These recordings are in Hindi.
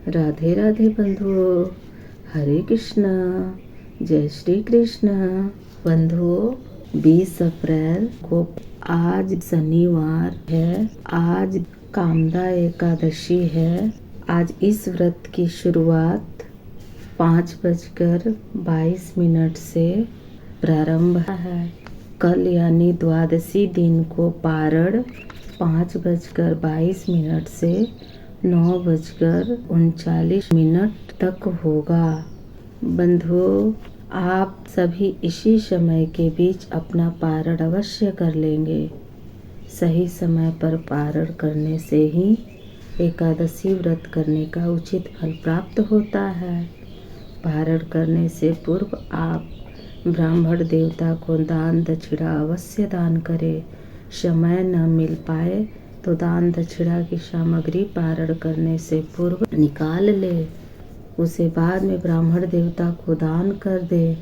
राधे राधे बंधुओं, हरे कृष्णा, जय श्री कृष्ण। बंधुओं, 20 अप्रैल को आज शनिवार है। आज कामदा एकादशी है। आज इस व्रत की शुरुआत 5:22 से प्रारंभ है। कल यानी द्वादशी दिन को पारण 5:22 से 9:39 तक होगा। बंधुओं, आप सभी इसी समय के बीच अपना पारण अवश्य कर लेंगे। सही समय पर पारण करने से ही एकादशी व्रत करने का उचित फल प्राप्त होता है। पारण करने से पूर्व आप ब्राह्मण देवता को दान दक्षिणा अवश्य दान करें। समय न मिल पाए तो दान दक्षिणा की सामग्री पारण करने से पूर्व निकाल ले, उसे बाद में ब्राह्मण देवता को दान कर दे।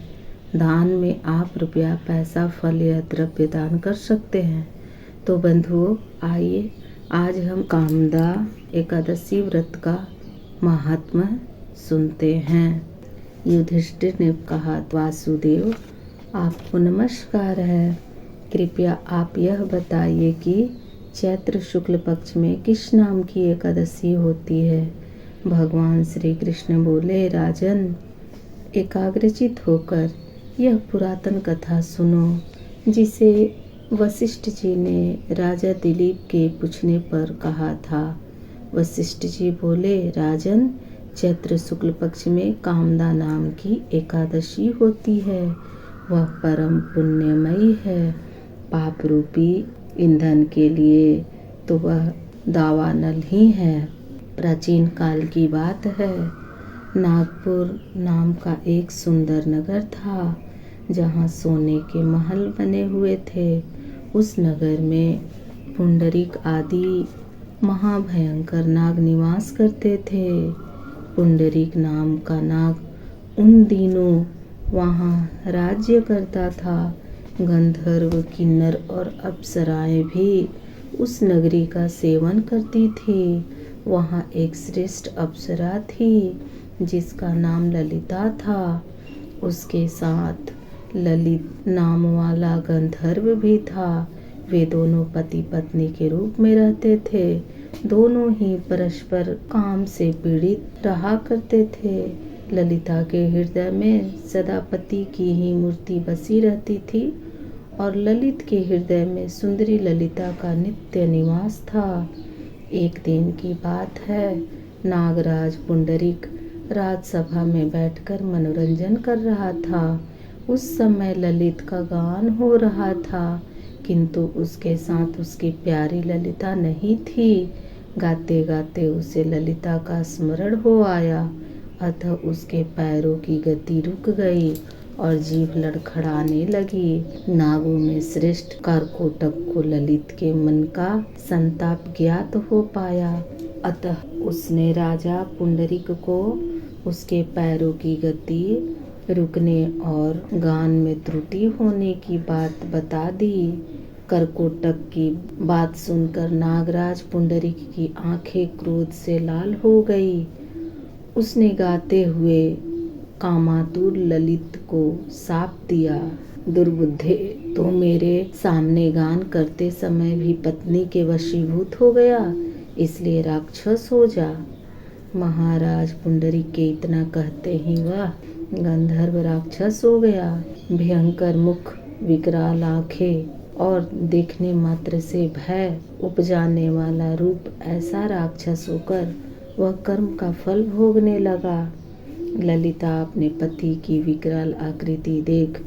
दान में आप रुपया, पैसा, फल या द्रव्य दान कर सकते हैं। तो बंधुओं, आइए आज हम कामदा एकादशी व्रत का महात्म्य सुनते हैं। युधिष्ठिर ने कहा, वासुदेव आपको नमस्कार है। कृपया आप यह बताइए कि चैत्र शुक्ल पक्ष में किस नाम की एकादशी होती है। भगवान श्री कृष्ण बोले, राजन, एकाग्रचित होकर यह पुरातन कथा सुनो, जिसे वशिष्ठ जी ने राजा दिलीप के पूछने पर कहा था। वशिष्ठ जी बोले, राजन, चैत्र शुक्ल पक्ष में कामदा नाम की एकादशी होती है। वह परम पुण्यमयी है। पाप रूपी ईंधन के लिए तो वह दावानल ही है। प्राचीन काल की बात है। नागपुर नाम का एक सुंदर नगर था, जहाँ सोने के महल बने हुए थे। उस नगर में पुंडरीक आदि महाभयंकर नाग निवास करते थे। पुंडरीक नाम का नाग उन दिनों वहाँ राज्य करता था। गंधर्व, किन्नर और अप्सराएं भी उस नगरी का सेवन करती थी। वहाँ एक श्रेष्ठ अप्सरा थी जिसका नाम ललिता था। उसके साथ ललित नाम वाला गंधर्व भी था। वे दोनों पति पत्नी के रूप में रहते थे। दोनों ही परस्पर काम से पीड़ित रहा करते थे। ललिता के हृदय में सदा पति की ही मूर्ति बसी रहती थी और ललित के हृदय में सुंदरी ललिता का नित्य निवास था। एक दिन की बात है, नागराज पुंडरीक राजसभा में बैठकर मनोरंजन कर रहा था। उस समय ललित का गान हो रहा था, किंतु उसके साथ उसकी प्यारी ललिता नहीं थी। गाते गाते उसे ललिता का स्मरण हो आया, अतः उसके पैरों की गति रुक गई और जीभ लड़खड़ाने लगी। नागों में श्रेष्ठ करकोटक को ललित के मन का संताप ज्ञात हो पाया, अतः उसने राजा पुंडरीक को उसके पैरों की गति रुकने और गान में त्रुटि होने की बात बता दी। करकोटक की बात सुनकर नागराज पुंडरीक की आंखें क्रोध से लाल हो गई। उसने गाते हुए कामातुर ललित को शाप दिया, दुर्बुद्धे, तो मेरे सामने गान करते समय भी पत्नी के वशीभूत हो गया, इसलिए राक्षस हो जा। महाराज पुंडरीक के इतना कहते ही वह गंधर्व राक्षस हो गया। भयंकर मुख, विकराल आंखें और देखने मात्र से भय उपजाने वाला रूप, ऐसा राक्षस होकर वह कर्म का फल भोगने लगा। ललिता अपने पति की विकराल आकृति देख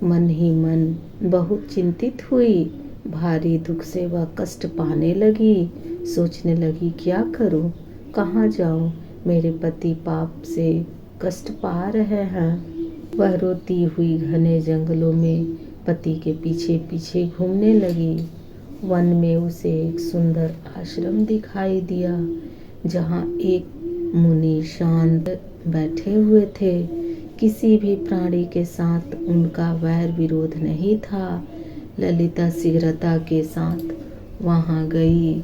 मन ही मन बहुत चिंतित हुई। भारी दुख से वह कष्ट पाने लगी। सोचने लगी, क्या करूं, कहाँ जाऊं, मेरे पति पाप से कष्ट पा रहे हैं। वह रोती हुई घने जंगलों में पति के पीछे पीछे घूमने लगी। वन में उसे एक सुंदर आश्रम दिखाई दिया, जहाँ एक मुनि शांत बैठे हुए थे। किसी भी प्राणी के साथ उनका वैर विरोध नहीं था। ललिता शीघ्रता के साथ वहाँ गई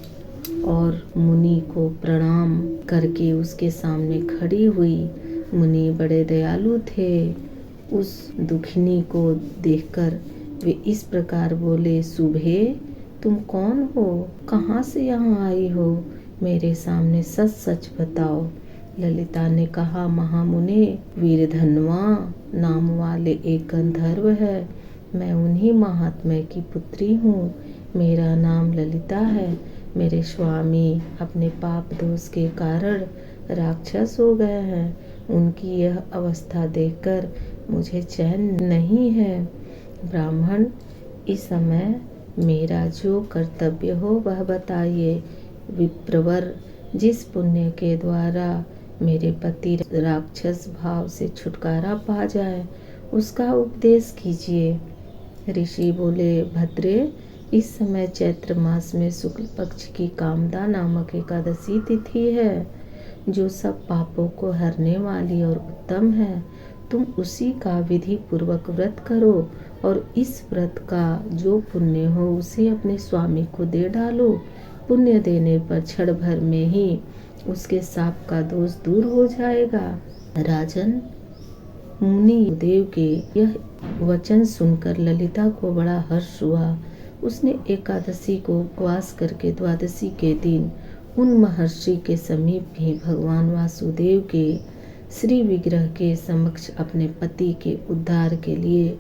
और मुनि को प्रणाम करके उसके सामने खड़ी हुई। मुनि बड़े दयालु थे। उस दुखिनी को देखकर वे इस प्रकार बोले, सुभे, तुम कौन हो? कहाँ से यहाँ आई हो? मेरे सामने सच सच बताओ। ललिता ने कहा, महामुने, वीरधनवा नाम वाले एक गंधर्व है। मैं उन्हीं महात्मा की पुत्री हूँ। मेरा नाम ललिता है। मेरे स्वामी अपने पाप दोष के कारण राक्षस हो गए हैं। उनकी यह अवस्था देखकर मुझे चैन नहीं है। ब्राह्मण, इस समय मेरा जो कर्तव्य हो वह बताइए। विप्रवर, जिस पुण्य के द्वारा मेरे पति राक्षस भाव से छुटकारा पा जाए उसका उपदेश कीजिए। ऋषि बोले, भद्रे, इस समय चैत्र मास में शुक्ल पक्ष की कामदा नामक एकादशी तिथि है, जो सब पापों को हरने वाली और उत्तम है। तुम उसी का विधि पूर्वक व्रत करो और इस व्रत का जो पुण्य हो उसे अपने स्वामी को दे डालो। पुण्य देने पर क्षण भर में ही उसके साप का दोष दूर हो जाएगा। राजन, मुनि देव के यह वचन सुनकर ललिता को बड़ा हर्ष हुआ। उसने एकादशी को उपवास करके द्वादशी के दिन उन महर्षि के समीप भी भगवान वासुदेव के श्री विग्रह के समक्ष अपने पति के उद्धार के लिए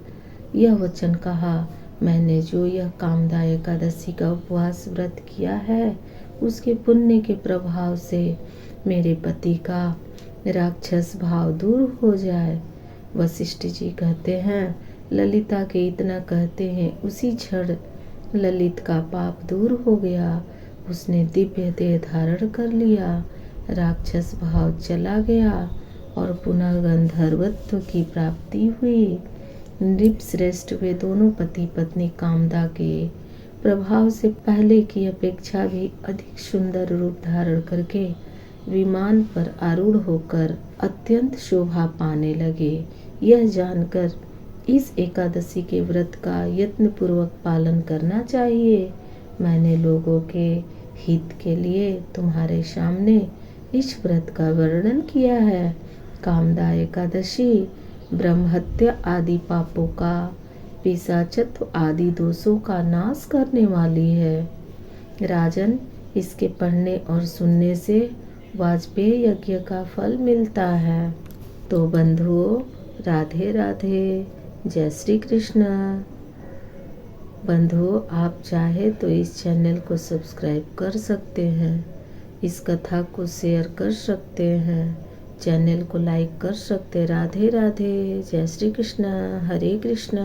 यह वचन कहा, मैंने जो यह कामदा एकादशी का उपवास व्रत किया है उसके पुण्य के प्रभाव से मेरे पति का राक्षस भाव दूर हो जाए। वशिष्ठ जी कहते हैं, ललिता के इतना कहते हैं उसी क्षण ललित का पाप दूर हो गया। उसने दिव्य देह धारण कर लिया, राक्षस भाव चला गया और पुनः गंधर्वत्व की प्राप्ति हुई। नृपश्रेष्ठ वे दोनों पति पत्नी कामदा के प्रभाव से पहले की अपेक्षा भी अधिक सुंदर रूप धारण करके विमान पर आरूढ़ होकर अत्यंत शोभा पाने लगे। यह जानकर इस एकादशी के व्रत का यत्न पूर्वक पालन करना चाहिए। मैंने लोगों के हित के लिए तुम्हारे सामने इस व्रत का वर्णन किया है। कामदा एकादशी ब्रह्महत्या आदि पापों का, पिशाचत्व आदि दोषों का नाश करने वाली है। राजन, इसके पढ़ने और सुनने से वाजपेय यज्ञ का फल मिलता है। तो बंधुओं, राधे राधे, जय श्री कृष्ण। बंधुओं, आप चाहे तो इस चैनल को सब्सक्राइब कर सकते हैं, इस कथा को शेयर कर सकते हैं, चैनल को लाइक कर सकते। राधे राधे, जय श्री कृष्ण, हरे कृष्ण।